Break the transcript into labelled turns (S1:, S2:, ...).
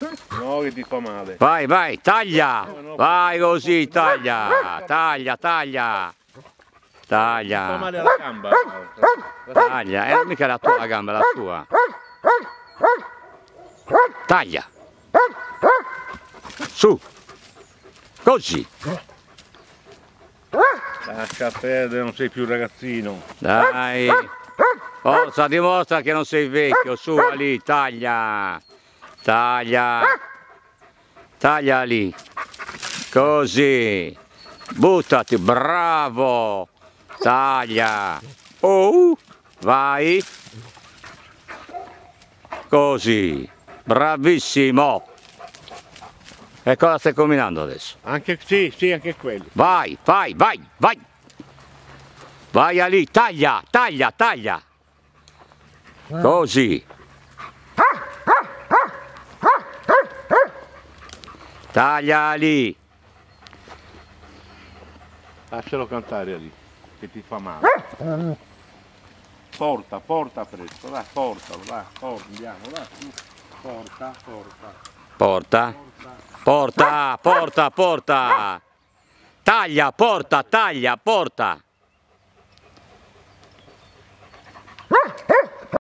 S1: No, che ti fa male.
S2: Vai, vai, taglia! Vai così, taglia! Taglia, taglia!
S1: Ti fa
S2: Taglia!
S1: male alla gamba.
S2: Taglia! Non mica la tua gamba, la tua! Taglia! Su! Così!
S1: Lascia perdere, non sei più un ragazzino.
S2: Dai! Forza, dimostra che non sei vecchio, su lì, taglia! Taglia! Taglia lì! Così! Buttati, bravo! Taglia! Oh! Vai! Così! Bravissimo! E cosa stai combinando adesso?
S1: Anche sì, sì, anche quelli.
S2: Vai, vai, vai, vai! Vai lì, taglia, taglia, taglia! Così! Taglia lì!
S1: Lascialo cantare lì, che ti fa male. Porta, porta presto, dai, portalo, dai, porta, andiamo, dai, porta, porta.
S2: Porta! Porta, porta, porta! Taglia, porta, taglia, porta!